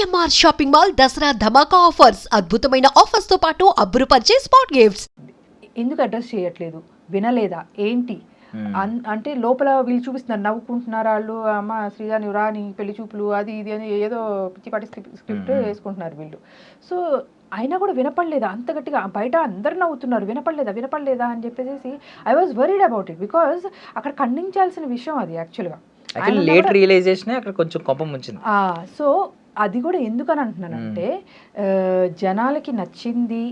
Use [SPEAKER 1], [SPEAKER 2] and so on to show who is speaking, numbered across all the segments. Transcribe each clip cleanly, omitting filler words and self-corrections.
[SPEAKER 1] CMR shopping mall Dasara ధమాకా offers అద్భుతమైన offers తో పాటు అబ్బురుపరిచే స్పాట్ గిఫ్ట్స్.
[SPEAKER 2] ఎందుకు అడ్రస్ చేయట్లేదు, వినలేదా ఏంటి అంటే లోపల వీళ్ళు చూపిస్తున్నారు, నవ్వుకుంటున్నారు వాళ్ళు. అమ్మ శ్రీజా నువ్వు రా, నీ పెళ్లి చూపులు అది ఇది అని ఏదో పిచ్చిపాటి స్క్రిప్ట్ వేసుకుంటున్నారు వీళ్ళు. సో అయినా కూడా వినపడలేదా అంత గట్టిగా, బయట అందరు నవ్వుతున్నారు, వినపడలేదా అని చెప్పేసి I was worried about it. Because అక్కడ ఖండించాల్సిన విషయం అది యాక్చువల్గా.
[SPEAKER 3] లేట్ రియలైజేషన్ అక్కడ కొంచెం కోపం వచ్చింది.
[SPEAKER 2] సో అది కూడా ఎందుకని అంటున్నానంటే జనాలకి నచ్చింది,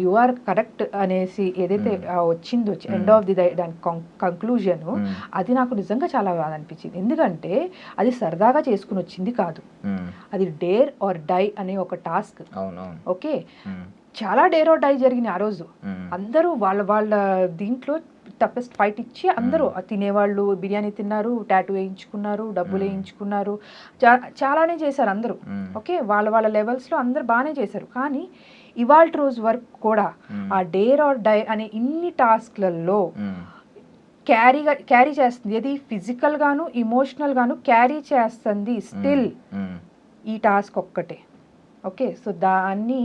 [SPEAKER 2] యు ఆర్ కరెక్ట్ అనేసి ఏదైతే వచ్చిందో ఎండ్ ఆఫ్ ది దాని కంక్లూజన్, అది నాకు నిజంగా చాలా బాగా అనిపించింది. ఎందుకంటే అది సరదాగా చేసుకుని వచ్చింది కాదు, అది డేర్ ఆర్ డై అనే ఒక టాస్క్. ఓకే, చాలా డేర్ ఆర్ డై జరిగింది ఆ రోజు. అందరూ వాళ్ళ దీంట్లో టఫెస్ట్ ఫైట్ ఇచ్చి అందరూ తినేవాళ్ళు బిర్యానీ తిన్నారు, టాటూ వేయించుకున్నారు, డబ్బులు వేయించుకున్నారు, చాలానే చేశారు అందరూ. ఓకే, వాళ్ళ లెవెల్స్లో అందరు బాగానే చేశారు. కానీ ఇవాళ రోజు వరకు కూడా ఆ డేర్ ఆర్ డై అనే ఇన్ని టాస్క్లలో క్యారీ చేస్తుంది, ఏది ఫిజికల్ గాను ఇమోషనల్ గాను క్యారీ చేస్తుంది స్టిల్ ఈ టాస్క్ ఒక్కటే. ఓకే, సో దాన్ని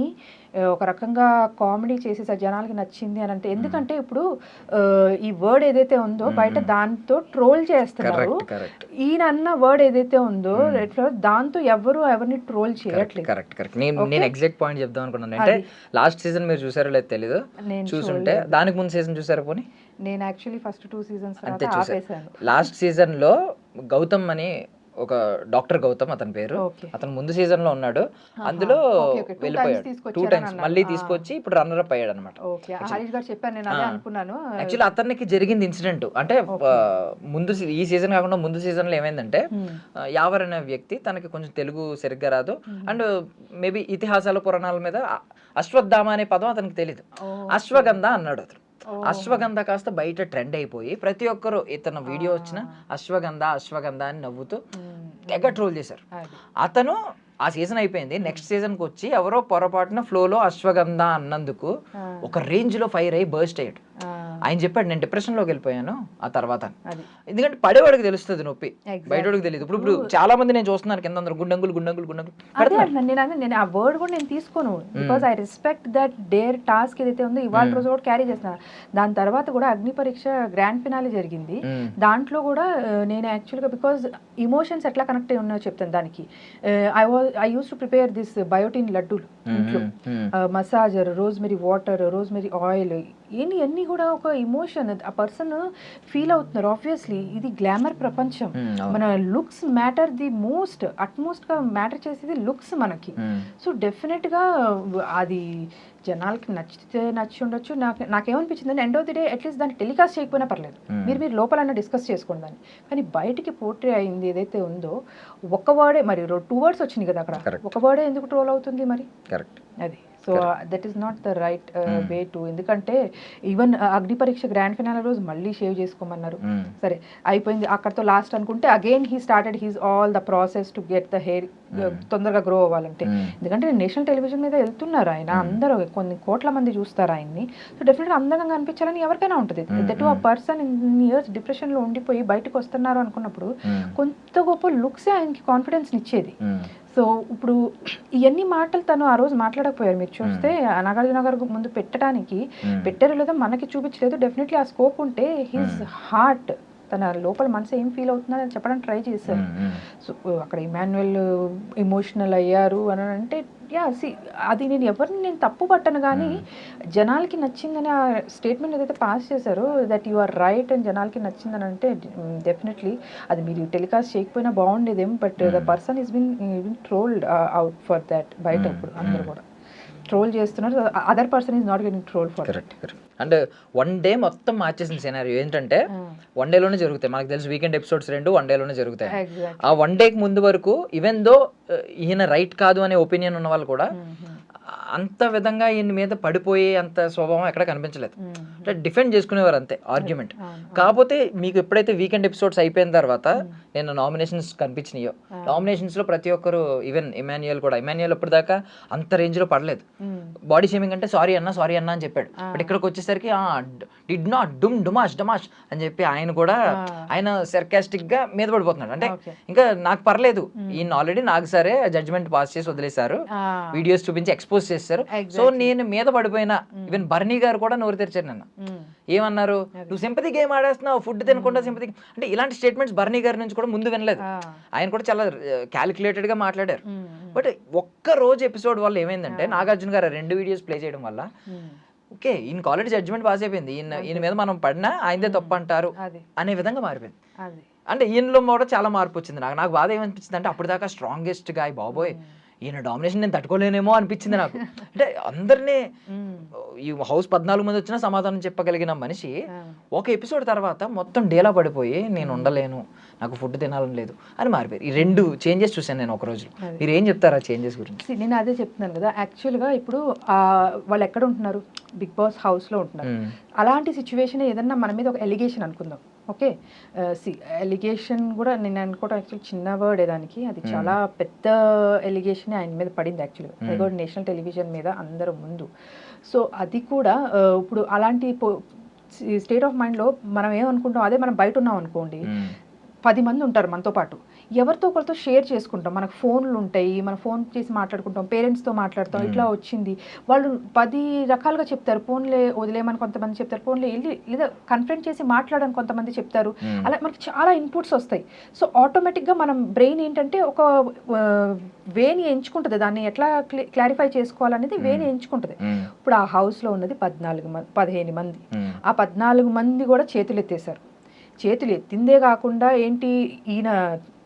[SPEAKER 2] ఒక రకంగా కామెడీ చేసేసారు, జనాలకి నచ్చింది అని అంటే. ఎందుకంటే ఇప్పుడు ఈ వర్డ్ ఏదైతే ఉందో బయట దాంతో ట్రోల్ చేస్తున్నారు, ఈయన అన్న వర్డ్ ఏదైతే ఉందో దాంతో ఎవరిని ట్రోల్ చేయట్లేదు.
[SPEAKER 3] కరెక్ట్. నేను ఎగ్జాక్ట్ పాయింట్ చెప్దాం అనుకున్నాను. అంటే లాస్ట్ సీజన్ మీరు చూసారో లేదు తెలీదు, చూసుంటే దానికి ముందు సీజన్ చూసారు పోనీ?
[SPEAKER 2] నేను యాక్చువల్లీ ఫస్ట్ 2 seasons ఆపేసాను.
[SPEAKER 3] లాస్ట్ సీజన్ లో గౌతమ్ అని ఒక డాక్టర్ గౌతమ్ అతని పేరు, అతను ముందు సీజన్ లో ఉన్నాడు, అందులో వెళ్ళిపోయాడు 2 times, మళ్ళీ తీసుకొచ్చి ఇప్పుడు రన్నర్ అప్ అయ్యాడు అనమాట. యాక్చువల్లీ అతనికి జరిగింది ఇన్సిడెంట్ అంటే ముందు ఈ సీజన్ కాకుండా ముందు సీజన్ లో ఏమైందంటే యావర్ అనే వ్యక్తి, తనకి కొంచెం తెలుగు సరిగ్గా రాదు, అండ్ మేబీ ఇతిహాసాల పురాణాల మీద అశ్వత్థామ అనే పదం అతనికి తెలీదు, అశ్వగంధ అన్నాడు అతను. అశ్వగంధ కాస్త బయట ట్రెండ్ అయిపోయి ప్రతి ఒక్కరు ఇతను వీడియో వచ్చిన అశ్వగంధ అని నవ్వుతూ తెగ ట్రోల్ చేశారు. అతను ఆ సీజన్ అయిపోయింది, నెక్స్ట్ సీజన్కి వచ్చి ఎవరో పొరపాటున ఫ్లోలో అశ్వగంధ అన్నందుకు ఒక రేంజ్ లో ఫైర్ అయ్యి బర్స్ట్ అయ్యాడు. ఆయన చెప్పాడు నేను డిప్రెషన్లోకి వెళ్ళిపోయాను ఆ తర్వాత. ఎందుకంటే పడేవాడికి తెలుస్తుంది నొప్పి, బయటోడికి తెలియదు. ఇప్పుడు చాలా మంది నేను చూస్తున్నాను కింద అందరూ గుండంగులు.
[SPEAKER 2] నేను ఆ వర్డ్ కూడా నేను తీసుకోను, because I respect that dare task ఏదైతే ఉందో ఇవాళ రోజు కూడా క్యారీ చేస్తున్నాను. దాని తర్వాత కూడా అగ్ని పరీక్ష గ్రాండ్ ఫినాలే జరిగింది, దాంట్లో కూడా నేను యాక్చువల్గా బికాజ్ ఇమోషన్స్ ఎట్లా కనెక్ట్ అయి ఉన్నాయో చెప్తాను. దానికి I use to prepare this biotin లడ్డూలు ఇంట్లో, massager, rosemary water, rosemary oil, అన్నీ కూడా ఒక ఇమోషన్ ఆ పర్సన్ ఫీల్ అవుతున్నారు. ఆబ్వియస్లీ ఇది గ్లామర్ ప్రపంచం, మన లుక్స్ మ్యాటర్ ది అట్మోస్ట్ గా మ్యాటర్ చేసేది లుక్స్ మనకి. సో డెఫినెట్ గా అది జనాలకి నచ్చి ఉండొచ్చు. నాకేమనిపించింది end of the day at least దాన్ని టెలికాస్ట్ చేయకపోయినా పర్లేదు, మీరు లోపలైనా డిస్కస్ చేసుకోండి దాన్ని. కానీ బయటికి పోర్ట్రే అయింది ఏదైతే ఉందో ఒక వర్డే, మరి 2 words వచ్చింది కదా అక్కడ, ఒక వర్డే ఎందుకు ట్రోల్ అవుతుంది మరి? అది so that is not the right way to. ఎందుకంటే ఈవెన్ అగ్ని పరీక్ష గ్రాండ్ ఫినాలే రోజు మళ్ళీ షేవ్ చేసుకోమన్నారు, సరే అయిపోయింది అక్కడతో లాస్ట్ అనుకుంటే again he started he's all the process to get the hair తొందరగా గ్రో అవ్వాలంటే. ఎందుకంటే నేషనల్ టెలివిజన్ మీద వెళ్తున్నారు ఆయన, అందరూ కొన్ని కోట్ల మంది చూస్తారు ఆయన్ని. సో డెఫినెట్గా అందంగా అనిపించాలని ఎవరికైనా ఉంటుంది. దట్ ఆ పర్సన్ ఇన్ ఇయర్స్ డిప్రెషన్లో ఉండిపోయి బయటకు వస్తున్నారు అనుకున్నప్పుడు కొంత గొప్ప లుక్సే ఆయనకి కాన్ఫిడెన్స్ ఇచ్చేది. సో ఇప్పుడు ఇవన్నీ మాటలు తను ఆ రోజు మాట్లాడకపోయారు. మీరు చూస్తే నాగార్జున గారు ముందు పెట్టారు లేదా మనకి చూపించలేదు. డెఫినెట్లీ ఆ స్కోప్ ఉంటే హిజ్ హార్ట్, తన లోపల మనసు ఏం ఫీల్ అవుతుందని అని చెప్పడానికి ట్రై చేశారు. సో అక్కడ ఇమాన్యుయల్ ఎమోషనల్ అయ్యారు అని అంటే అది నేను తప్పు పట్టను, కానీ జనాలకి నచ్చిందని ఆ స్టేట్మెంట్ ఏదైతే పాస్ చేశారో దట్ యు ఆర్ రైట్ అని జనాలకి నచ్చిందని అంటే డెఫినెట్లీ అది మీరు టెలికాస్ట్ చేయకపోయినా బాగుండేదేమో. But the person is been trolled out for that. బయట ఇప్పుడు అందరూ కూడా ట్రోల్ చేస్తున్నారు, other person is not getting troll for.
[SPEAKER 3] Correct. And 1 day మొత్తం మార్చేసిన సినారియో ఏంటంటే 1 dayలోనే జరుగుతాయి. మనకు తెలుసు వీకెండ్ ఎపిసోడ్స్ 2 1 dayలోనే జరుగుతాయి. ఆ 1 dayకి ముందు వరకు ఈవెన్ దో ఈయన రైట్ కాదు అనే ఒపీనియన్ ఉన్న వాళ్ళు కూడా అంత విధంగా ఈయన మీద పడిపోయే అంత స్వభావం ఎక్కడ కనిపించలేదు. అంటే డిఫెండ్ చేసుకునేవారు అంతే ఆర్గ్యుమెంట్. కాకపోతే మీకు ఎప్పుడైతే వీకెండ్ ఎపిసోడ్స్ అయిపోయిన తర్వాత నేను నామినేషన్స్ కనిపించినాయో, నామినేషన్స్ లో ప్రతి ఒక్కరు, ఈవెన్ ఇమాన్యుయల్ కూడా, ఇమాన్యుయల్ ఇప్పుడు దాకా అంత రేంజ్ లో పడలేదు. బాడీ షేమింగ్ అంటే సారీ అన్న అని చెప్పాడు. బట్ ఇక్కడికి వచ్చేసరికి డిడ్ నాట్ డమాష్ అని చెప్పి ఆయన కూడా ఆయన సర్కాస్టిక్ గా మీద పడిపోతున్నాడు. అంటే ఇంకా నాకు పర్లేదు, ఈయన ఆల్రెడీ నాకు సరే జడ్జ్మెంట్ పాస్ చేసి వదిలేశారు, వీడియోస్ చూపించి ఎక్స్పోజ్ చేస్తారు, సో నేను మీద పడిపోయినా. ఈవెన్ బర్నీ గారు కూడా నోరు తెరిచారు నిన్న. ఏమన్నారు, నువ్వు సింపతి గేమ్ ఆడేస్తున్నావు, ఫుడ్ తినకుండా సింపతి. అంటే ఇలాంటి స్టేట్మెంట్స్ బర్నీ గారి నుంచి కూడా ముందు వినలేదు. ఆయన కూడా చాలా క్యాలిక్యులేటెడ్ గా మాట్లాడారు. బట్ ఒక్క రోజు ఎపిసోడ్ వల్ల ఏమైందంటే, నాగార్జున గారు 2 వీడియోస్ ప్లే చేయడం వల్ల ఓకే ఈయనకి ఆల్రెడీ జడ్జ్మెంట్ పాస్ అయిపోయింది, ఈయన మీద మనం పడినా ఆయనదే తప్పు అంటారు అనే విధంగా మారిపోయింది. అంటే ఈయనలో కూడా చాలా మార్పు వచ్చింది. నాకు బాధ ఏమనిపించింది అంటే, అప్పుడు దాకా స్ట్రాంగెస్ట్ గా బాబోయ్ ఈయన డామినేషన్ నేను తట్టుకోలేనేమో అనిపించింది నాకు. అంటే అందరినీ ఈ హౌస్ 14 మంది వచ్చినా సమాధానం చెప్పగలిగిన మనిషి ఒక ఎపిసోడ్ తర్వాత మొత్తం డేలా పడిపోయి నేను ఉండలేను, నాకు ఫుడ్ తినాలని లేదు అని మారిపోయారు. ఈ 2 చేంజెస్ చూసాను నేను ఒక రోజు. మీరు ఏం చెప్తారా చేంజెస్ గురించి?
[SPEAKER 2] నేను అదే చెప్తున్నాను కదా, యాక్చువల్గా ఇప్పుడు వాళ్ళు ఎక్కడ ఉంటున్నారు, బిగ్ బాస్ హౌస్లో ఉంటున్నారు. అలాంటి సిచ్యువేషన్ ఏదన్నా మన మీద ఒక ఎలిగేషన్ అనుకుందాం, ఓకే, ఎలిగేషన్ కూడా నేను అనుకోవడం యాక్చువల్ చిన్న వర్డ్ దానికి, అది చాలా పెద్ద ఎలిగేషన్ ఆయన మీద పడింది యాక్చువల్గా. అది కూడా నేషనల్ టెలివిజన్ మీద అందరూ ముందు. సో అది కూడా ఇప్పుడు అలాంటి స్టేట్ ఆఫ్ మైండ్లో మనం ఏమనుకుంటాం, అదే మనం బయట ఉన్నాం అనుకోండి, 10 మంది ఉంటారు మనతో పాటు, ఎవరితో ఒకరితో షేర్ చేసుకుంటాం, మనకు ఫోన్లు ఉంటాయి, మనం ఫోన్ చేసి మాట్లాడుకుంటాం, పేరెంట్స్తో మాట్లాడతాం, ఇట్లా వచ్చింది వాళ్ళు 10 రకాలుగా చెప్తారు. ఫోన్లే వదిలేమని కొంతమంది చెప్తారు, ఫోన్లే వెళ్ళి లేదా కన్ఫరెంట్ చేసి మాట్లాడని కొంతమంది చెప్తారు. అలా మనకి చాలా ఇన్పుట్స్ వస్తాయి. సో ఆటోమేటిక్గా మనం బ్రెయిన్ ఏంటంటే ఒక వేని ఎంచుకుంటుంది, దాన్ని ఎట్లా క్లారిఫై చేసుకోవాలనేది వేని ఎంచుకుంటుంది. ఇప్పుడు ఆ హౌస్లో ఉన్నది 15 మంది. ఆ 14 మంది కూడా చేతులు ఎత్తేసారు. చేతులు ఎత్తిందే కాకుండా ఏంటి, ఈయన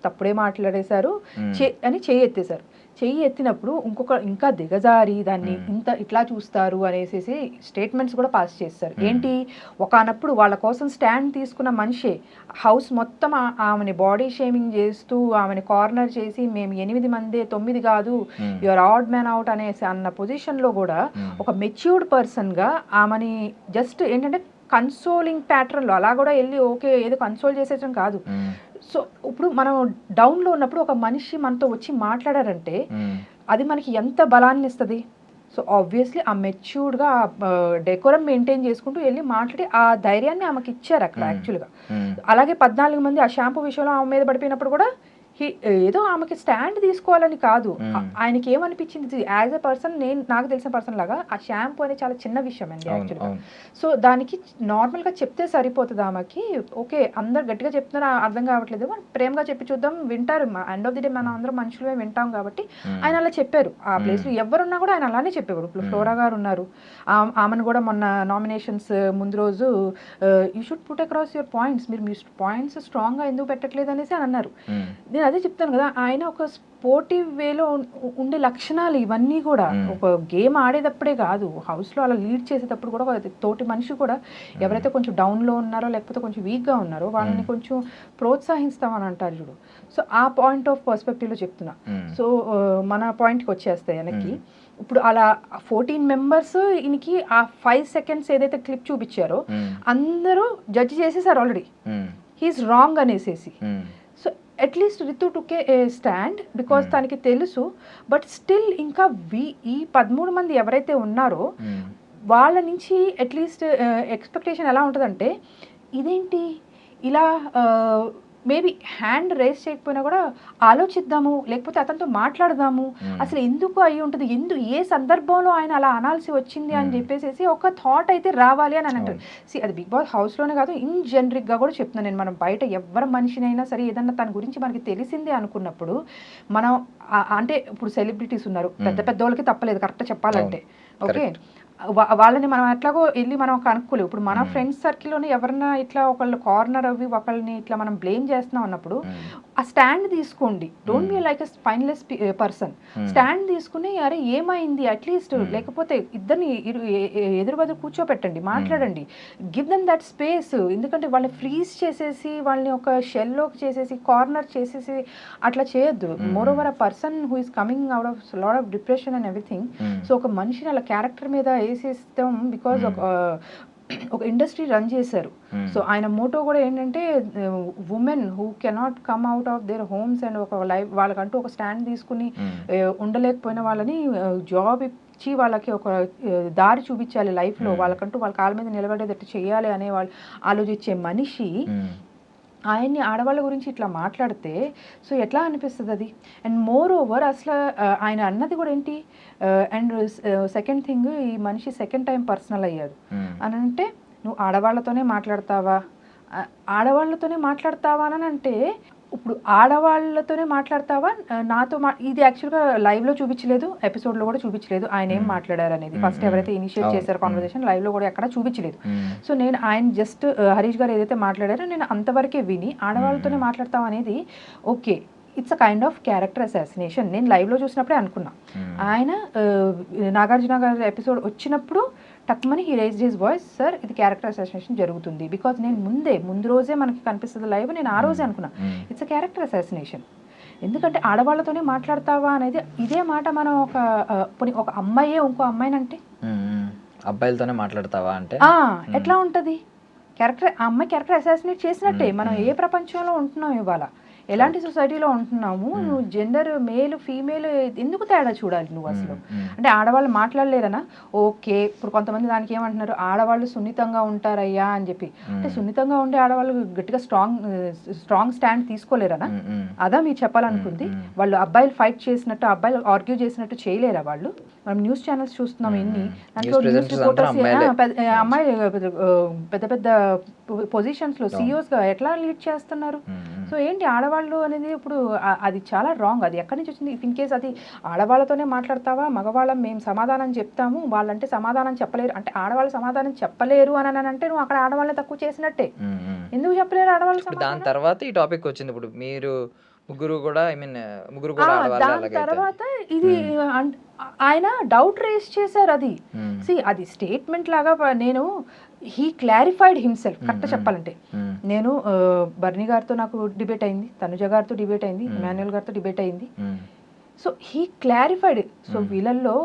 [SPEAKER 2] తప్పుడే మాట్లాడేశారు అని చెయ్యి ఎత్తేశారు. చెయ్యి ఎత్తినప్పుడు ఇంకా దిగజారి దాన్ని ఇట్లా చూస్తారు అనేసి స్టేట్మెంట్స్ కూడా పాస్ చేస్తారు. ఏంటి, ఒకనప్పుడు వాళ్ళ కోసం స్టాండ్ తీసుకున్న మనిషే హౌస్ మొత్తం ఆమెని బాడీ షేమింగ్ చేస్తూ ఆమెని కార్నర్ చేసి మేము 8 మందే 9 కాదు, యువర్ ఆడ్ మ్యాన్ అవుట్ అనేసి అన్న పొజిషన్లో కూడా ఒక మెచ్యూర్డ్ పర్సన్గా ఆమెని జస్ట్ ఏంటంటే కన్సోలింగ్ ప్యాటర్న్లో అలా కూడా వెళ్ళి ఓకే ఏదో కన్సోల్ చేసేయడం కాదు. సో ఇప్పుడు మనం డౌన్లో ఉన్నప్పుడు ఒక మనిషి మనతో వచ్చి మాట్లాడారంటే అది మనకి ఎంత బలాన్ని ఇస్తుంది. సో ఆబ్వియస్లీ ఆ మెచ్యూర్డ్గా డెకోరం మెయింటైన్ చేసుకుంటూ వెళ్ళి మాట్లాడి ఆ ధైర్యాన్ని ఆమెకి ఇచ్చారు అక్కడ యాక్చువల్గా. అలాగే 14 మంది ఆ షాంపూ విషయంలో ఆమె మీద పడిపోయినప్పుడు కూడా ఏదో ఆమెకి స్టాండ్ తీసుకోవాలని కాదు, ఆయనకి ఏమనిపించింది యాజ్ ఎ పర్సన్, నాకు తెలిసిన పర్సన్ లాగా ఆ షాంపూ అనేది చాలా చిన్న విషయం అండి యాక్చువల్గా. సో దానికి నార్మల్గా చెప్తే సరిపోతుంది ఆమెకి. ఓకే అందరు గట్టిగా చెప్తున్నారు అర్థం కావట్లేదు, మనం ప్రేమగా చెప్పి చూద్దాం, వింటారు. ఎండ్ ఆఫ్ ది డే మనం అందరం మనుషులమే వింటాం కాబట్టి ఆయన అలా చెప్పారు. ఆ ప్లేస్లో ఎవరున్నా కూడా ఆయన అలానే చెప్పేవారు. ఇప్పుడు ఫ్లోరా గారు ఉన్నారు, ఆమెను కూడా మొన్న నామినేషన్స్ ముందు రోజు you should put across your points, మీరు మీ పాయింట్స్ స్ట్రాంగ్గా ఎందుకు పెట్టట్లేదు అనేసి అని అన్నారు. నేను అదే చెప్తాను కదా, ఆయన ఒక స్పోర్టివ్ వేలో ఉండే లక్షణాలు ఇవన్నీ కూడా ఒక గేమ్ ఆడేటప్పుడే కాదు, హౌస్లో అలా లీడ్ చేసేటప్పుడు కూడా తోటి మనిషి కూడా ఎవరైతే కొంచెం డౌన్లో ఉన్నారో లేకపోతే కొంచెం వీక్గా ఉన్నారో వాళ్ళని కొంచెం ప్రోత్సహిస్తామని అంటారు చూడు. సో ఆ పాయింట్ ఆఫ్ పర్స్పెక్టివ్లో చెప్తున్నా. సో మన పాయింట్కి వచ్చేస్తాయి వెనక్కి. ఇప్పుడు అలా 14 మెంబర్స్ ఈయనకి ఆ 5 సెకండ్స్ ఏదైతే క్లిప్ చూపించారో అందరూ జడ్జి చేసేసారు ఆల్రెడీ, హీఈస్ రాంగ్ అనేసేసి. So at least Ritu took a stand because తనకి తెలుసు. బట్ స్టిల్ ఇంకా ఈ 13 మంది ఎవరైతే ఉన్నారో వాళ్ళ నుంచి అట్లీస్ట్ ఎక్స్పెక్టేషన్ ఎలా ఉంటుందంటే, ఇదేంటి ఇలా మేబీ హ్యాండ్ రేస్ చేయకపోయినా కూడా ఆలోచిద్దాము, లేకపోతే అతనితో మాట్లాడదాము, అసలు ఎందుకు అయి ఉంటుంది, ఏ సందర్భంలో ఆయన అలా అనాల్సి వచ్చింది అని చెప్పేసి ఒక థాట్ అయితే రావాలి అని అంటారు. అది బిగ్ బాస్ హౌస్లోనే కాదు, ఇన్ జనరిక్గా కూడా చెప్తున్నాను నేను. మనం బయట ఎవరి మనిషినైనా సరే ఏదన్నా తన గురించి మనకి తెలిసిందే అనుకున్నప్పుడు మనం అంటే ఇప్పుడు సెలబ్రిటీస్ ఉన్నారు, పెద్ద వాళ్ళకి తప్పలేదు కరెక్ట్గా చెప్పాలంటే, ఓకే వాళ్ళని మనం ఎట్లాగో వెళ్ళి మనం కనుక్కోలేవు. ఇప్పుడు మన ఫ్రెండ్స్ సర్కిల్లోనే ఎవరన్నా ఇట్లా ఒకళ్ళు కార్నర్ అవి ఒకళ్ళని ఇట్లా మనం బ్లేమ్ చేస్తున్నాం అన్నప్పుడు ఆ స్టాండ్ తీసుకోండి. Don't be like a spineless person. Stand తీసుకుని అరే ఏమైంది అట్లీస్ట్, లేకపోతే ఇద్దరిని ఎదురు బదురు కూర్చోపెట్టండి, మాట్లాడండి, గివ్ దెమ్ దట్ స్పేస్. ఎందుకంటే వాళ్ళని ఫ్రీజ్ చేసేసి వాళ్ళని ఒక షెల్లోకి చేసేసి కార్నర్ చేసేసి అట్లా చేయొద్దు. More over a person who is coming out of lot of depression and everything. So ఒక మనిషిని అలా క్యారెక్టర్ మీద వేసేస్తాం బికాజ్ ఒక ఇండస్ట్రీ రన్ చేశారు. సో ఆయన మోటో కూడా ఏంటంటే women who cannot come out of their homes and ఒక లైఫ్ వాళ్ళకంటూ ఒక స్టాండ్ తీసుకుని ఉండలేకపోయిన వాళ్ళని జాబ్ ఇచ్చి వాళ్ళకి ఒక దారి చూపించాలి లైఫ్లో, వాళ్ళకంటూ వాళ్ళ కాళ్ళ మీద నిలబడేటట్టు చేయాలి అనే వాళ్ళు ఆలోచించే మనిషి ఆయన్ని ఆడవాళ్ళ గురించి ఇట్లా మాట్లాడితే సో ఎట్లా అనిపిస్తుంది అది? అండ్ మోర్ ఓవర్ అసలు ఆయన అన్నది కూడా ఏంటి, అండ్ సెకండ్ థింగ్ ఈ మనిషి సెకండ్ టైం పర్సనల్ అయ్యాడు అని అంటే, నువ్వు ఆడవాళ్ళతోనే మాట్లాడతావా అని అంటే, ఇప్పుడు ఆడవాళ్ళతోనే మాట్లాడతావా నాతో ఇది యాక్చువల్గా లైవ్లో చూపించలేదు, ఎపిసోడ్లో కూడా చూపించలేదు ఆయన ఏం మాట్లాడారు అనేది. ఫస్ట్ ఎవరైతే ఇనిషియేట్ చేశారో కాన్వర్సేషన్ లైవ్లో కూడా ఎక్కడ చూపించలేదు. సో నేను ఆయన జస్ట్ హరీష్ గారు ఏదైతే మాట్లాడారో నేను అంతవరకే విని ఆడవాళ్ళతోనే మాట్లాడతాం అనేది okay, it's a kind of character assassination. నేను లైవ్లో చూసినప్పుడే అనుకున్నా. ఆయన నాగార్జున గారి ఎపిసోడ్ వచ్చినప్పుడు టక్మని he raised his voice, sir ఇది క్యారెక్టర్ అసాసినేషన్ జరుగుతుంది. బికాజ్ నేను ముందు రోజే మనకి కనిపిస్తుంది లైవ్, నేను ఆ రోజే అనుకున్నా ఇట్స్ అ క్యారెక్టర్ అసాసినేషన్. ఎందుకంటే ఆడవాళ్ళతోనే మాట్లాడతావా అనేది ఇదే మాట మనం ఒక అమ్మాయే ఇంకో అమ్మాయిని అంటే
[SPEAKER 3] అబ్బాయిలతోనే మాట్లాడతావా అంటే
[SPEAKER 2] ఎట్లా ఉంటుంది? ఆ అమ్మాయి క్యారెక్టర్ అసాసినేట్ చేసినట్టే. మనం ఏ ప్రపంచంలో ఉంటున్నాం ఇవాళ, ఎలాంటి సొసైటీలో ఉంటున్నాము, నువ్వు జెండర్ మేల్ ఫీమేల్ ఎందుకు తేడా చూడాలి నువ్వు అసలు? అంటే ఆడవాళ్ళు మాట్లాడలేరనా? ఓకే, ఇప్పుడు కొంతమంది దానికి ఏమంటున్నారు, ఆడవాళ్ళు సున్నితంగా ఉంటారయ్యా అని చెప్పి. అంటే సున్నితంగా ఉండే ఆడవాళ్ళు గట్టిగా స్ట్రాంగ్ స్టాండ్ తీసుకోలేరనా? అదా మీరు చెప్పాలనుకుంది? వాళ్ళు అబ్బాయిలు ఫైట్ చేసినట్టు, అబ్బాయిలు ఆర్గ్యూ చేసినట్టు చేయలేరా వాళ్ళు? మనం న్యూస్ ఛానల్స్ చూస్తున్నాం ఎన్ని, దాంట్లో న్యూస్ రిపోర్టర్స్ అమ్మాయిలు పెద్ద పెద్ద పొజిషన్స్లో సిఇఓస్గా ఎట్లా లీడ్ చేస్తున్నారు? సో ఏంటి ఆడవాళ్ళు అనేది ఇప్పుడు అది చాలా రాంగ్. అది ఎక్కడి నుంచి వచ్చింది? ఇన్ కేస్ అది ఆడవాళ్ళతోనే మాట్లాడతావా, మగవాళ్ళం మేము సమాధానం చెప్తాము వాళ్ళంటే సమాధానం చెప్పలేరు అంటే, ఆడవాళ్ళు సమాధానం చెప్పలేరు అని అంటే నువ్వు అక్కడ ఆడవాళ్ళని తక్కువ చేసినట్టే. ఎందుకు చెప్పలేరు ఆడవాళ్ళు?
[SPEAKER 3] దాని తర్వాత ఈ టాపిక్ వచ్చింది. ఇప్పుడు మీరు ముగ్గురు కూడా
[SPEAKER 2] దాని తర్వాత ఇది ఆయన డౌట్ రేస్ చేశారు. అది అది స్టేట్మెంట్ లాగా నేను హీ క్లారిఫైడ్ హిమ్సెల్ఫ్. కరెక్ట్ చెప్పాలంటే నేను బర్నీ గారితో నాకు డిబేట్ అయింది, తనుజ గారితో డిబేట్ అయింది, ఇమాన్యుయల్ గారితో డిబేట్ అయింది. So he clarified. సో వీళ్ళల్లో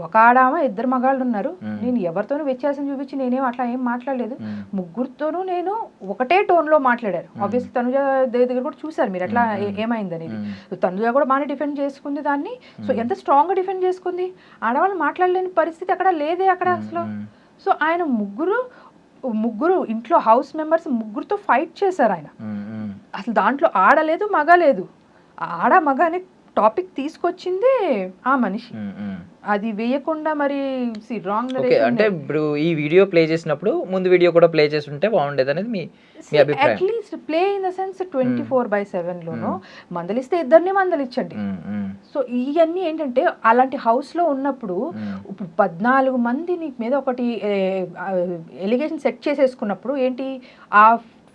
[SPEAKER 2] ఒక ఆడామ ఇద్దరు మగాళ్ళు ఉన్నారు, నేను ఎవరితోనూ వ్యత్యాసం చూపించి నేనేం అట్లా ఏం మాట్లాడలేదు, ముగ్గురితోనూ నేను ఒకటే టోన్లో మాట్లాడారు. ఆబ్వియస్లీ తనుజ దగ్గర కూడా చూసారు మీరు ఎట్లా ఏమైంది అనేది. తనుజ కూడా బాగానే డిఫెండ్ చేసుకుంది దాన్ని. సో ఎంత స్ట్రాంగ్గా డిఫెండ్ చేసుకుంది, ఆడవాళ్ళు మాట్లాడలేని పరిస్థితి అక్కడ లేదే అక్కడ అసలు. సో ఆయన ముగ్గురు ఇంట్లో హౌస్ మెంబర్స్ ముగ్గురుతో ఫైట్ చేశారు ఆయన. అసలు దాంట్లో ఆడలేదు మగ లేదు, ఆడ మగ అనే టాపిక్ తీసుకొచ్చింది ఆ మనిషి. అది వేయకుండా మరి రాంగ్.
[SPEAKER 3] అంటే ఇప్పుడు ఈ వీడియో ప్లే చేసినప్పుడు ముందు వీడియో కూడా ప్లే చేసి ఉంటే బాగుండేది అనేది మీ అభిప్రాయం?
[SPEAKER 2] At least play in the sense 24/7 లోనో మందలిస్తే ఇద్దరిని మందలిచ్చండి. సో ఇవన్నీ ఏంటంటే అలాంటి హౌస్ లో ఉన్నప్పుడు ఇప్పుడు 14 మంది నీ మీద ఒకటి ఎలిగేషన్ సెట్ చేసేసుకున్నప్పుడు ఏంటి, ఆ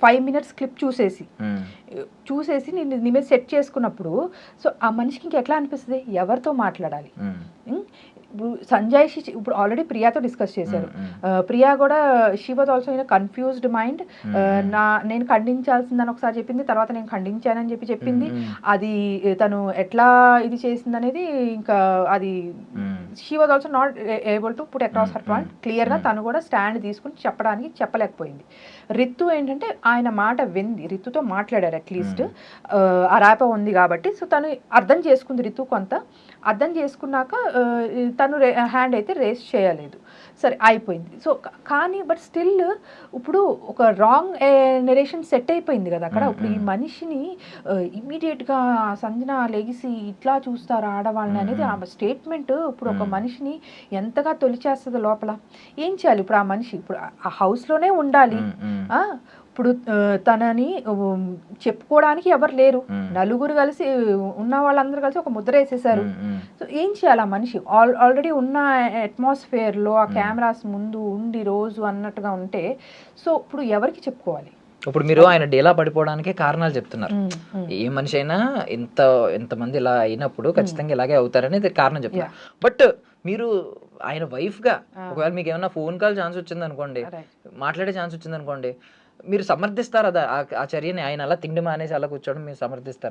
[SPEAKER 2] 5 minutes క్లిప్ చూసేసి నేను నీ మీద సెట్ చేసుకున్నప్పుడు సో ఆ మనిషికి ఇంకెట్లా అనిపిస్తుంది, ఎవరితో మాట్లాడాలి? ఇప్పుడు సంజయ్ ఇప్పుడు ఆల్రెడీ ప్రియాతో డిస్కస్ చేశారు. ప్రియా కూడా she was also in confused mind. నేను ఖండించాల్సిందని ఒకసారి చెప్పింది, తర్వాత నేను ఖండించానని చెప్పింది. అది తను ఎట్లా ఇది చేసింది అనేది ఇంకా అది she was also not able to put across her point క్లియర్గా. తను కూడా స్టాండ్ తీసుకుని చెప్పలేకపోయింది. రితు ఏంటంటే ఆయన మాట వింది, రితుతో మాట్లాడారు అట్లీస్ట్ ఆ ర్యాప ఉంది కాబట్టి. సో తను అర్థం చేసుకుంది, రితు కొంత అర్థం చేసుకున్నాక తను హ్యాండ్ అయితే రేస్ చేయలేదు, సరే అయిపోయింది. సో కానీ బట్ స్టిల్ ఇప్పుడు ఒక రాంగ్ నెరేషన్ సెట్ అయిపోయింది కదా అక్కడ. ఇప్పుడు ఈ మనిషిని ఇమ్మీడియట్గా సంజన లెగిసి ఇట్లా చూస్తారు ఆడవాళ్ళని అనేది ఆ స్టేట్మెంట్ ఇప్పుడు ఒక మనిషిని ఎంతగా తొలిచేస్తుంది లోపల. ఏం చేయాలి ఇప్పుడు ఆ మనిషి? ఇప్పుడు ఆ హౌస్లోనే ఉండాలి, ఇప్పుడు తనని చెప్పుకోవడానికి ఎవరు లేరు, నలుగురు కలిసి ఉన్న వాళ్ళందరూ కలిసి ఒక ముద్ర వేసేసారు. సో ఏం చేయాలి ఆ మనిషి? ఆల్రెడీ ఉన్న అట్మాస్ఫియర్లో ఆ కెమెరాస్ ముందు ఉండి రోజు అన్నట్టుగా ఉంటే, సో ఇప్పుడు ఎవరికి చెప్పుకోవాలి?
[SPEAKER 3] ఇప్పుడు మీరు ఆయన డేలా పడిపోవడానికి కారణాలు చెప్తున్నారు. ఏ మనిషి అయినా ఎంతమంది ఇలా అయినప్పుడు ఖచ్చితంగా ఇలాగే అవుతారని కారణం చెప్తున్నారు. బట్ మీరు ఆయన వైఫ్ గా ఒకవేళ మీకు ఏమైనా ఫోన్ కాల్ ఛాన్స్ వచ్చింది అనుకోండి, మాట్లాడే ఛాన్స్ వచ్చింది అనుకోండి, మీరు సమర్థిస్తారా ఆ చర్యని? ఆయన అలా తిండి మానేసి అలా కూర్చోవడం మీరు సమర్థిస్తారా?